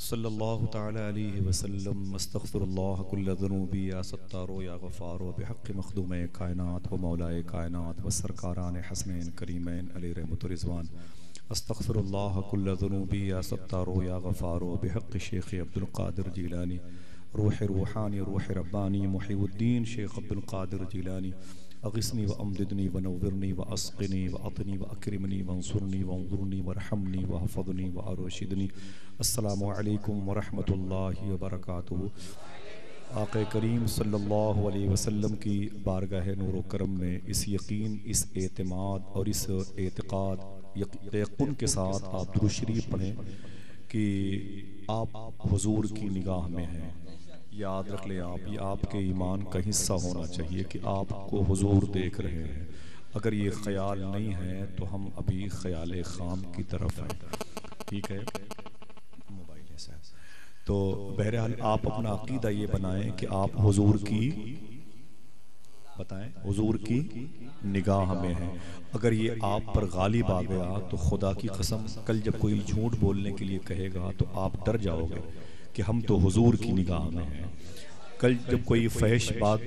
सल्लल्लाहु तआला अलैहि वसल्लम अस्तग़फिरुल्लाह कुल्ल ज़ुनूबी या सत्तारो या गफ़ारो बिहक़्क़ि मख़दूमे कायनात व मौलाए कायनात व सरकारान हसनैन करीमैन अलैहि रहमतुर रिज़वान अस्तग़फिरुल्लाह कुल्ल ज़ुनूबी या सत्तारो या गफ़ारो बिहक़्क़ि शेख़ अब्दुल क़ादिर जीलानी रूह रूहानी रूह रब्बानी मुहीउद्दीन शेख़ अब्दुल क़ादिर जीलानी अग़िस्नी व अमदिदनी व नव्विरनी व अस्क़िनी व अतनी व अक्रिमनी व अंसुरनी व अंज़ुरनी व रहमनी व हफ़ज़नी व अरशिदनी। अस्सलामु अलैकुम व रहमतुल्लाहि व बरकातुहू। आक़ा करीम सल्लल्लाहु अलैहि वसल्लम की बारगाह नूर व करम में इस यकीन, इस एतमाद और इस एतिक़ाद यक़ीन के साथ आप दुरूद शरीफ पढ़ें कि आप हुज़ूर की निगाह में हैं। याद रख लें, आप ये आपके ईमान का हिस्सा होना चाहिए कि आपको हुज़ूर देख रहे हैं। अगर ये ख्याल नहीं है तो हम अभी ख्याल खाम की तरफ हैं। ठीक है, मोबाइल ऐसा है। तो बहरहाल आप अपना अकीदा ये बनाएं कि आप हुज़ूर की बताएं, हुज़ूर की निगाह में है। अगर ये आप पर गालिब आ गया तो खुदा की कसम कल जब कोई झूठ बोलने के लिए कहेगा तो आप डर जाओगे कि हम तो हुज़ूर की निगाह में हैं। कल जब कोई फहश बात,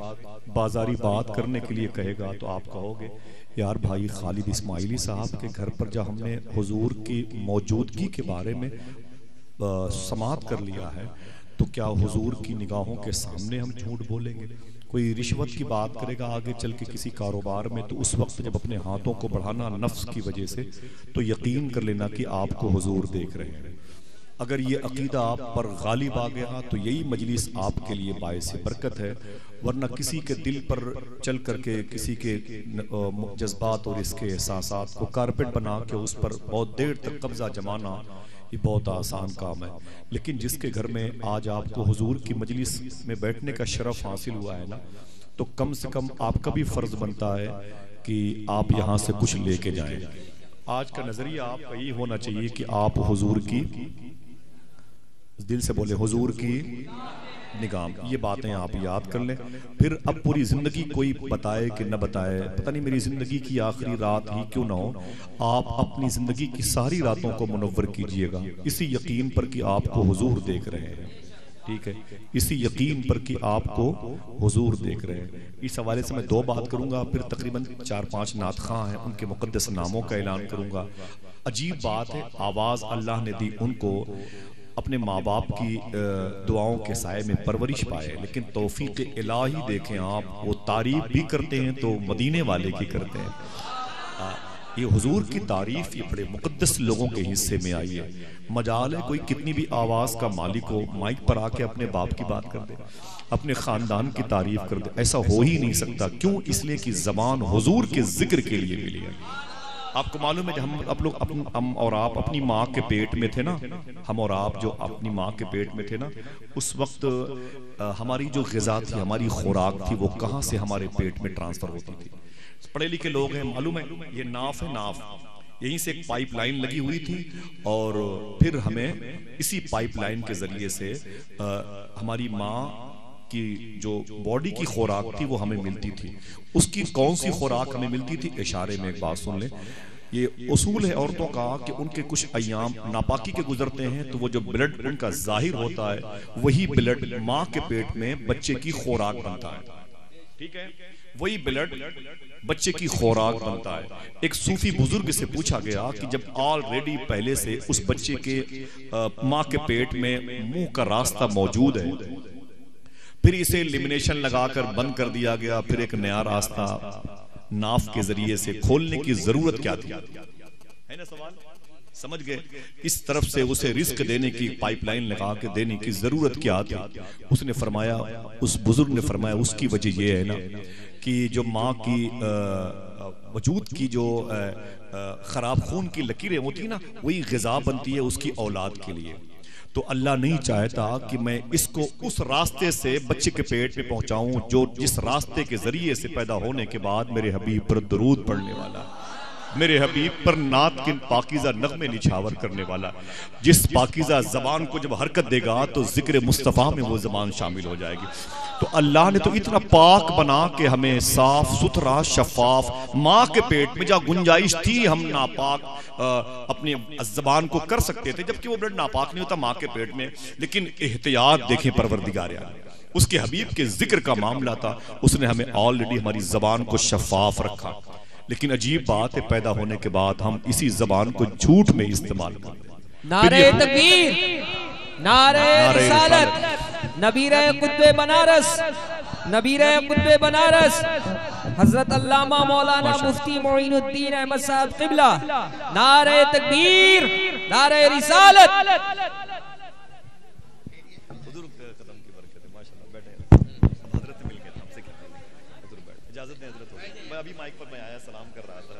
बाजारी बात करने के लिए कहेगा तो आप कहोगे यार भाई खालिद इस्माइली साहब के घर पर जब हमने हुज़ूर की मौजूदगी के बारे में समात कर लिया है तो क्या हुज़ूर की निगाहों के सामने हम झूठ बोलेंगे? कोई रिश्वत की बात करेगा आगे चल के किसी कारोबार में तो उस वक्त जब अपने हाथों को बढ़ाना नफ्स की वजह से, तो यकीन कर लेना कि आपको हुज़ूर देख रहे हैं। अगर ये अकीदा आप पर गालिब आ गया तो यही मजलिस आपके लिए बायस बरकत है। वरना किसी के दिल पर चल करके किसी के जज्बात और इसके एहसासात को कारपेट बना के उस पर बहुत देर तक कब्जा जमाना ये बहुत आसान काम है। लेकिन जिसके घर में आज आपको हुजूर की मजलिस में बैठने का शरफ हासिल हुआ है ना, तो कम से कम आपका भी फर्ज बनता है कि आप यहाँ से कुछ लेके जाएं। आज का नजरिया आपका यही होना चाहिए कि आप हुजूर की, दिल से बोले हुजूर की निगाह। ये बातें आप याद कर लें। फिर अब पूरी जिंदगी कोई बताए कि न बताए, पता नहीं मेरी जिंदगी की आखिरी रात ही क्यों ना हो, आप अपनी जिंदगी की सारी रातों को मुनव्वर कीजिएगा इसी यकीन पर कि आपको हुजूर देख रहे हैं। ठीक है, इसी यकीन पर कि आपको हुजूर देख रहे हैं। इस हवाले से मैं दो बात करूंगा, फिर तकरीबन 4-5 नात खां हैं उनके मुकद्दस नामों का ऐलान करूंगा। अजीब बात है, आवाज अल्लाह ने दी उनको, अपने माँ बाप की दुआओं के साए में परवरिश पाए, लेकिन तौफीक इलाही देखें आप, वो तारीफ भी करते हैं तो मदीने वाले की करते हैं। ये हुजूर की तारीफ ये बड़े मुकद्दस लोगों के हिस्से में आई है। मजाल है कोई कितनी भी आवाज का मालिक हो, माइक पर आके अपने बाप की बात कर दे, अपने खानदान की तारीफ कर दे, ऐसा हो ही नहीं सकता। क्यों? इसलिए कि जबान हुजूर के जिक्र के लिए मिली है। आपको मालूम है जब हम और आप अपनी माँ के पेट में थे ना, हम और आप जो अपनी माँ के पेट में थे ना, उस वक्त हमारी जो ग़िज़ा थी, हमारी खुराक थी, वो कहाँ से हमारे पेट में ट्रांसफर होती थी? पढ़े लिखे लोग हैं, मालूम है ये नाफ है, नाफ यहीं से एक पाइपलाइन लगी हुई थी और फिर हमें इसी पाइपलाइन के जरिए से हमारी माँ की जो बॉडी की खुराक थी वो हमें मिलती थी। उसकी कौन सी खुराक हमें मिलती थी? इशारे में एक बात सुन लें। ये उसूल है औरतों का कि उनके कुछ अय्याम नापाकी के गुजरते हैं तो वो जो ब्लड उनका जाहिर होता है वही ब्लड माँ के पेट में बच्चे की खुराक बनता है। ठीक है, वही ब्लड बच्चे की खुराक बनता है। एक सूफी बुजुर्ग से पूछा गया कि जब ऑलरेडी पहले से उस बच्चे के माँ के पेट में मुंह का रास्ता मौजूद है, फिर इसे एलिमिनेशन लगाकर बंद कर दिया गया, फिर एक नया रास्ता नाफ के जरिए से खोलने की जरूरत क्या थी? है ना सवाल? समझ गए? इस तरफ से उसे रिस्क देने की पाइपलाइन लगा के देने की जरूरत क्या थी? उसने फरमाया, उस बुजुर्ग ने फरमाया, उसकी वजह यह है ना कि जो माँ की वजूद की जो खराब खून की लकीरें होती ना, वही ग़िज़ा बनती है उसकी औलाद के लिए। तो अल्लाह नहीं चाहता कि मैं इसको उस रास्ते से बच्चे के पेट में पहुंचाऊं जो जिस रास्ते के जरिए से पैदा होने के बाद मेरे हबीब पर दुरूद पढ़ने वाला। मेरे हबीब पर नात के पाकीज़ा नगमे निछावर करने वाला, जिस पाकीज़ा ज़बान को जब हरकत देगा तो जिक्र मुस्तफ़ा में वो ज़बान शामिल हो जाएगी। तो अल्लाह ने तो इतना पाक बना के हमें साफ सुथरा शफाफ, माँ के पेट में जहाँ गुंजाइश थी हम नापाक अपनी ज़बान को कर सकते थे, जबकि वो ब्लड नापाक नहीं होता माँ के पेट में। लेकिन एहतियात देखें परवरदिगार आलम, उसके हबीब के जिक्र का मामला था, उसने हमें ऑलरेडी हमारी ज़बान को शफाफ रखा। लेकिन अजीब बात है, पैदा होने के बाद हम इसी ज़बान को झूठ में इस्तेमाल करते हैं। नारे तकबीर, नारे रिसालत, नबीरे कुतुबे बनारस, नबीरे कुतुबे बनारस हजरत अल्लामा मौलाना मुफ्ती मोइनुद्दीन अहमद साहब क़िबला। नारे तकबीर, नारे रिसालत। अभी माइक पर मैं आया, सलाम कर रहा था।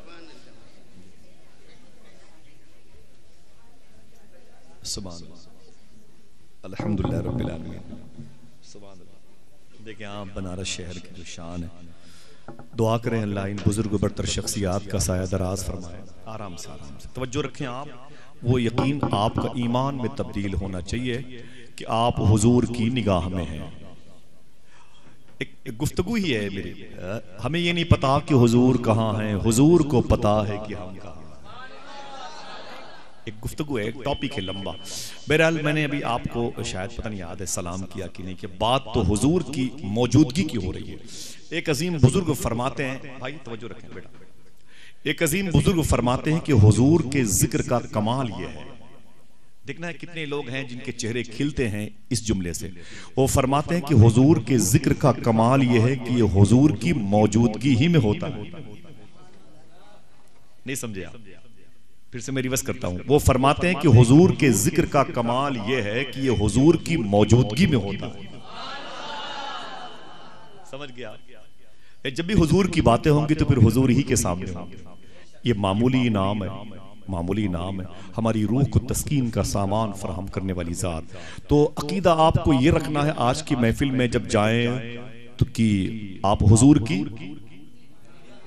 सुभान अल्लाह, अल्हम्दुलिल्लाह रब्बिल आलमीन, सुभान अल्लाह। देखिए आप बनारस शहर की जो शान है, दुआ करें अल्लाह इन बुजुर्ग बरतर शख्सियात का साया दराज फरमाए। आराम से तवज्जो रखें आप, वो यकीन आपका ईमान में तब्दील होना चाहिए कि आप हुजूर की निगाह में हैं। एक गुफ्तगू ही है मेरी, हमें ये नहीं पता कि हुजूर कहाँ हैं, हुजूर को पता है कि हम कहाँ। एक गुफ्तगू है, एक टॉपिक है लंबा। बहरहाल मैंने अभी आपको शायद पता नहीं याद है सलाम किया कि नहीं, कि बात तो हुजूर की मौजूदगी की हो रही है। एक अजीम बुजुर्ग फरमाते हैं, भाई तवज्जो रखें बेटा, एक अजीम बुजुर्ग फरमाते हैं कि हुजूर के जिक्र का कमाल यह है, देखना है कितने लोग हैं जिनके चेहरे खिलते हैं इस जुमले से। वो फरमाते हैं कि हुजूर के जिक्र का कमाल यह है कि ये हुजूर की मौजूदगी ही में होता है। नहीं समझे आप? फिर से मैं रिवर्स करता हूं। वो फरमाते हैं कि हुजूर के जिक्र का कमाल यह है कि ये हुजूर की मौजूदगी में होता है। समझ गया? जब भी हुजूर की बातें होंगी तो फिर हुजूर ही के सामने होंगे। ये मामूली इनाम है, मामूली इनाम है, हमारी रूह को तस्कीन का सामान फराहम करने वाली ज़ात। तो अकीदा आपको ये रखना है आज की महफिल में जब जाएं तो कि आप हुजूर की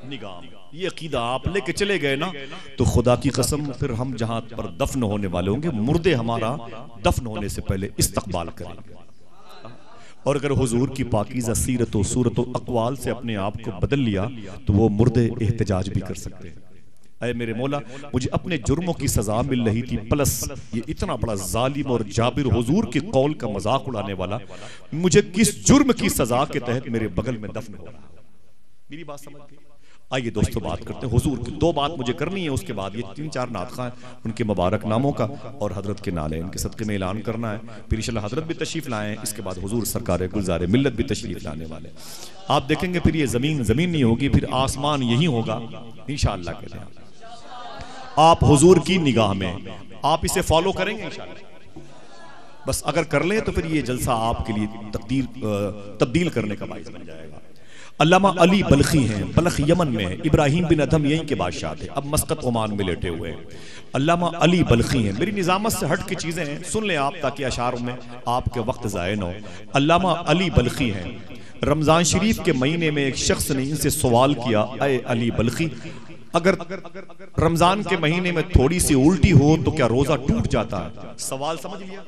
निगाह, ये अकीदा आप लेके चले गए ना तो खुदा की कसम फिर हम जहां पर दफन होने वाले होंगे, मुर्दे हमारा दफन होने से पहले इस्तकबाल करेंगे। और अगर हुजूर की पाकीज़ा सीरत व सूरत व अक़वाल से अपने आप को बदल लिया तो वो मुर्दे एहतजाज भी कर सकते हैं। अरे मेरे मौला, मुझे अपने जुर्मों की सजा मिल रही थी, प्लस ये इतना बड़ा जालिम और जाबिर हुजूर के कौल का मजाक उड़ाने वाला मुझे किस जुर्म की सजा के तहत मेरे बगल में दफन हो रहा। मेरी बात समझ गई? आइए दोस्तों बात करते हैं हुजूर की। दो बात मुझे करनी है, उसके बाद ये 3-4 नातखां उनके मुबारक नामों का और हजरत के नाले इनके सदक़े में ऐलान करना है। फिर इंशाअल्लाह हजरत भी तशरीफ लाए, इसके बाद हुजूर सरकार गुलजार मिल्लत भी तशरीफ लाने वाले। आप देखेंगे फिर ये जमीन जमीन नहीं होगी, फिर आसमान यही होगा इंशाअल्लाह। कहते हैं आप हुजूर की निगाह में, आप इसे फॉलो करेंगे इंशाअल्लाह। बस अगर कर ले तो फिर ये जलसा आपके लिए तब्दील करने का बाइस बन जाएगा। अल्लामा अली बल्खी हैं, बल्ख यमन में है, इब्राहिम बिन अदम यहीं के बादशाह थे, अब मस्कत ओमान में लेटे हुए हैं। अल्लामा अली बल्खी हैं। मेरी निजामत से हट की चीजें हैं, सुन ले आप ताकि अशारों में आपके वक्त ज़ाया न हो। अल्लामा अली बल्खी हैं। रमजान शरीफ के महीने में एक शख्स ने इनसे सवाल किया, अय अली बल्खी, अगर रमजान के महीने में थोड़ी सी उल्टी हो तो क्या रोजा टूट जाता है? सवाल समझ लिया?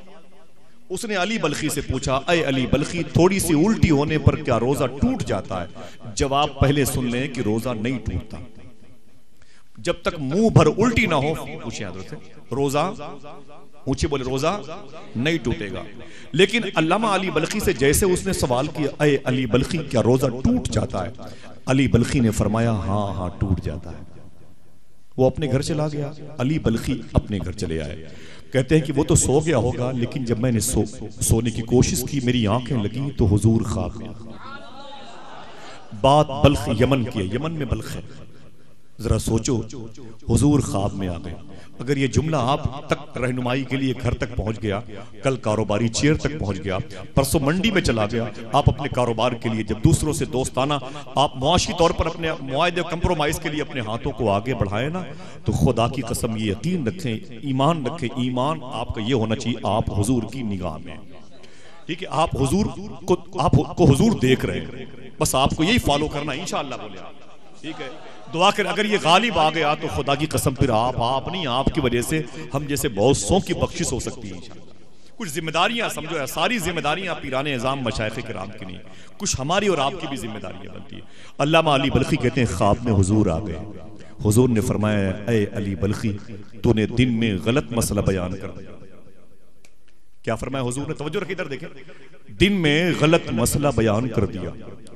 उसने अली बल्खी से पूछा, अय अली बल्खी, थोड़ी सी उल्टी होने पर क्या रोजा टूट जाता है? जवाब पहले सुन लें कि रोजा नहीं टूटता जब तक मुंह भर उल्टी ना हो। पूछे हजरत से, रोजा ऊंचे बोले, रोजा नहीं टूटेगा। लेकिन अल्लामा अली बल्खी से जैसे उसने सवाल किया, अय अली बल्खी, क्या रोजा टूट जाता है? अली बल्खी ने फरमाया, हाँ हाँ टूट जाता है। वो अपने घर चला गया, अली बल्खी अपने घर चले आए। कहते हैं कि वो तो सो गया होगा, लेकिन जब मैंने सोने की कोशिश की, मेरी आंखें लगी तो हुजूर ख्वाब में। बात बल्ख यमन की है, यमन में बल्ख है। जरा सोचो, हुजूर ख्वाब में आ गए। अगर ये जुमला आप तक रहनुमाई के लिए घर तक पहुंच गया, कल कारोबारी चेयर तक पहुंच गया, परसों मंडी में चला गया, आप अपने कारोबार के लिए जब दूसरों से दोस्ताना आप मुआशी तौर पर अपने मुआहदे कंप्रोमाइज के लिए अपने हाथों को आगे बढ़ाए ना, तो खुदा की कसम ये यकीन रखें, ईमान रखें, ईमान आपका ये होना चाहिए आप हुजूर की निगाह में। ठीक है, आप हुजूर को हुजूर देख रहे हैं, बस आपको यही फॉलो करना है इंशाअल्लाह। बोले ठीक है, दुआ कर अगर ये गालिब आ गया तो खुदा की कसम फिर आप नहीं, आपकी वजह से हम जैसे बहुत सौ की बख्शिश हो सकती है इंशाअल्लाह। कुछ जिम्मेदारियां समझो, सारी जिम्मेदारियां पीराने निज़ाम मशाइख किराम की नहीं, कुछ हमारी और आपकी भी जिम्मेदारियां बनती है। अल्लामा अली बल्खी कहते हैं ख्वाब में हुजूर आ गए, हुजूर ने फरमाया ए अली बल्खी तूने दिन में गलत मसला बयान कर दिया। क्या फरमाया हुजूर ने, तवज्जो रखिए इधर देखें, दिन में गलत मसला बयान कर दिया।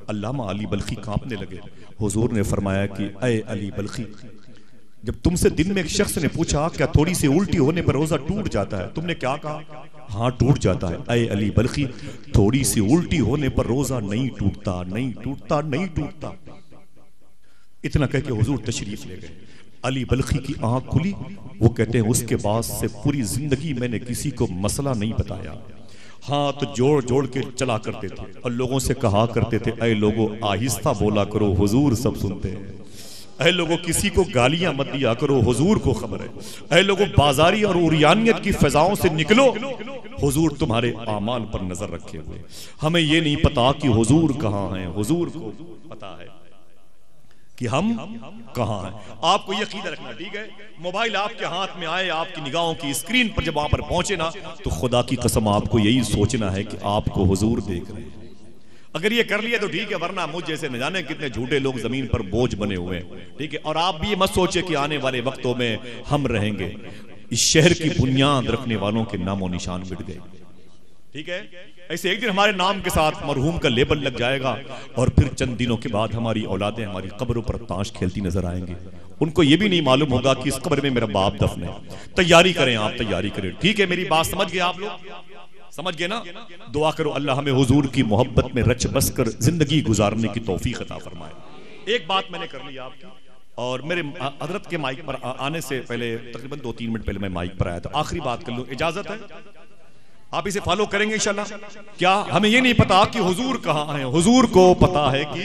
अल्लामा अली बल्खी कांपने लगे। हुजूर ने फरमाया कि ए अली बल्खी जब तुमसे दिन में एक शख्स ने पूछा क्या थोड़ी सी उल्टी होने पर रोजा टूट जाता है, तुमने क्या कहा? हाँ टूट जाता है। ऐ अली बल्खी थोड़ी सी उल्टी होने पर रोजा नहीं टूटता, नहीं टूटता, नहीं टूटता। इतना कह के हुजूर तशरीफ ले गए। अली बल्खी की आंख खुली, वो कहते हैं उसके बाद से पूरी जिंदगी मैंने किसी को मसला नहीं बताया। हाथ जोड़ जोड़ के चला करते थे और लोगों से कहा करते थे ऐ लोगों आहिस्ता बोला करो, हुजूर सब सुनते हैं। ऐ लोगों किसी को गालियां मत दिया करो, हुजूर को खबर है। ऐ लोगों बाजारी और उरियानियत की फिजाओं से निकलो, हुजूर तुम्हारे आमाल पर नजर रखे हुए। हमें ये नहीं पता कि हुजूर कहाँ हैं, हुजूर को पता है कि हम कहाँ हैं। आपको यकीन रखना, ठीक है, मोबाइल आपके हाथ में आए, आपकी निगाहों की स्क्रीन पर जब वहां पर पहुंचे ना, तो खुदा की कसम आपको यही सोचना है कि आपको हुजूर देख रहे हैं। अगर ये कर लिया तो ठीक है, वरना मुझ जैसे न जाने कितने झूठे लोग जमीन पर बोझ बने हुए हैं, ठीक है। और आप भी ये मत सोचे कि आने वाले वक्तों में हम रहेंगे। इस शहर की बुनियाद रखने वालों के नामो निशान मिट गए, ठीक है। ऐसे एक दिन हमारे नाम के साथ मरहूम का लेबल लग जाएगा और फिर चंद दिनों के बाद हमारी औलादें हमारी कब्रों पर ताश खेलती नजर आएंगी। उनको ये भी नहीं मालूम होगा कि इस कब्र में मेरा बाप दफन है। तैयारी करें, आप तैयारी करें, ठीक है। मेरी बात समझ गए आप लोग, समझ गए ना? दुआ करो अल्लाह हमें हुजूर की मोहब्बत में रच बस कर जिंदगी गुजारने की तौफीक अता फरमाए। एक बात मैंने कर ली आपकी, और मेरे हजरत के माइक पर आने से पहले तकरीबन 2-3 मिनट पहले मैं माइक पर आया था। आखिरी बात कर लूं, इजाजत है? आप इसे फॉलो करेंगे इंशाल्लाह? क्या हमें ये नहीं पता कि हुजूर कहाँ है? हुजूर को पता है कि,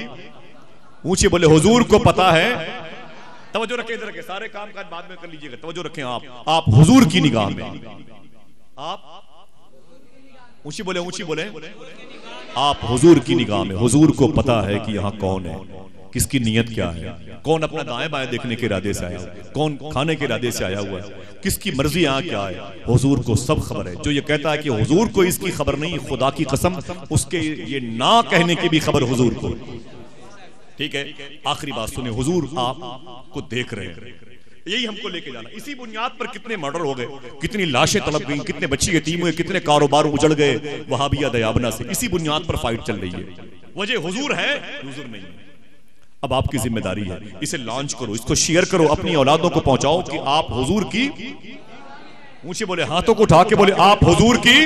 ऊंचे बोले हुजूर को पता है। तवज्जो रखें, इधर रखें, सारे काम काज बाद में कर लीजिएगा। तवज्जो रखें, आप हुजूर की निगाह में, आप ऊंची बोले, ऊंची बोले, आप हुजूर की निगाह में। हुजूर को पता है कि यहाँ कौन है, किसकी नीयत क्या है, कौन अपना दाएं बाएं देखने के इरादे से आया है, कौन खाने के इरादे से आया हुआ है, किसकी मर्जी यहाँ क्या है। हुजूर को सब खबर है। जो ये कहता है कि हुजूर को इसकी खबर नहीं, खुदा की कसम उसके ये ना कहने की भी खबर हुजूर को, ठीक है। आखिरी बात सुने, हुजूर आपको देख रहे हैं, यही हमको लेके जाना। इसी बुनियाद पर कितने मर्डर हो गए, कितनी लाशें तड़प गई, कितने बच्चे यतीम हुए, कितने कारोबार उजड़ गए वहाबिया दयाबना से। इसी बुनियाद पर फाइट चल रही है। वजह हुजूर है, हुजूर नहीं है। अब आपकी जिम्मेदारी है, इसे लॉन्च करो, इसको शेयर करो, अपनी औलादों को पहुंचाओ कि आप हुजूर की, ऊंचे बोले, हाथों को उठा के बोले आप हुजूर की,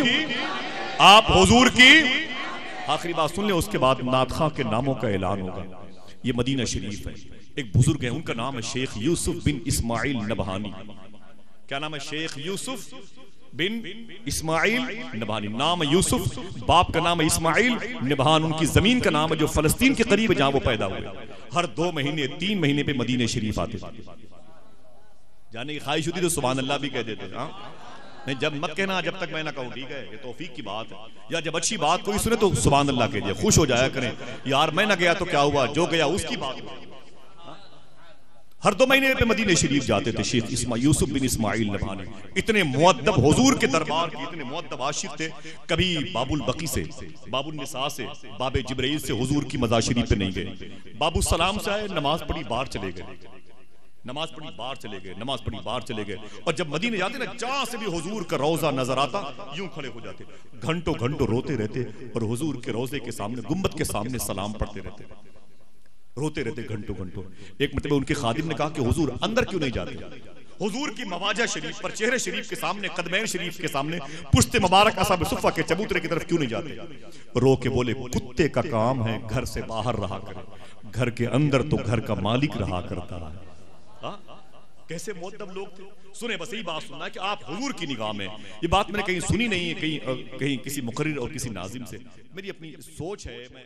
आप हुजूर की। आखिरी बात सुन ले, उसके बाद नातखा के नामों का ऐलान होगा। ये मदीना शरीफ है, एक बुजुर्ग है, उनका नाम है शेख यूसुफ बिन इस्माइल नबहानी। क्या नाम है? शेख यूसुफ बिन इस्माइल नबहानी। नाम है यूसुफ, बाप का नाम है इस्माइल, नबहान उनकी जमीन का नाम है जो फलस्तीन के करीब है जहां वो पैदा हुए। हर 2 महीने 3 महीने पे मदीने शरीफ आते थे। जाने की ख्वाहिश होती तो सुभान अल्लाह भी कह देते। हाँ नहीं, जब मत कहना जब तक मैं ना कहूं, ठीक है, ये तौफीक की बात है। या जब अच्छी बात कोई सुने तो सुभान अल्लाह कह दिया, खुश हो जाया करें। यार मैं ना गया तो क्या हुआ, जो गया उसकी बात। हर 2 महीने पे मदीने शरीफ जाते थे शेख यूसुफ बिन इस्माइल नबहानी। इतने मुअद्दब हुजूर के दरबार के इतने मुअद्दब आशिक थे, कभी बाबुल बकी से, बाबुल निसा से, बाबे जिब्राइल से हुजूर की मज़ार शरीफ पे नहीं गए। बाबू सलाम से आए, नमाज पढ़ी, बाहर चले गए, नमाज पढ़ी, बाहर चले गए, नमाज पढ़ी, बाहर चले गए। और जब मदीने जाते ना, जहां से भी हुजूर का रोजा नजर आता, यूं खड़े हो जाते, घंटों घंटों रोते रहते और हुजूर के रोजे के सामने, गुम्बद के सामने सलाम पढ़ते रहते, रोते रहते घंटों घंटों। एक मतलब उनके खादिम ने कहा कि हुजूर अंदर क्यों नहीं जाते? हुजूर की मवाजा शरीफ पर, चेहरे शरीफ के सामने, कदमैन शरीफ के सामने, पुश्ते मुबारक असाब सुफ़ा के चबूतरे की तरफ क्यों नहीं जाते? रो के बोले, कुत्ते का काम है घर से बाहर रहा करे, घर के अंदर तो घर का मालिक रहा करता है। कैसे मुअद्दब लोग थे। सुने, बस यही बात सुनना है कि आप हुजूर की निगाह में। ये बात मैंने कहीं सुनी नहीं है, कहीं किसी मुकर्रिर और किसी नाजिम से, मेरी अपनी सोच है। मैं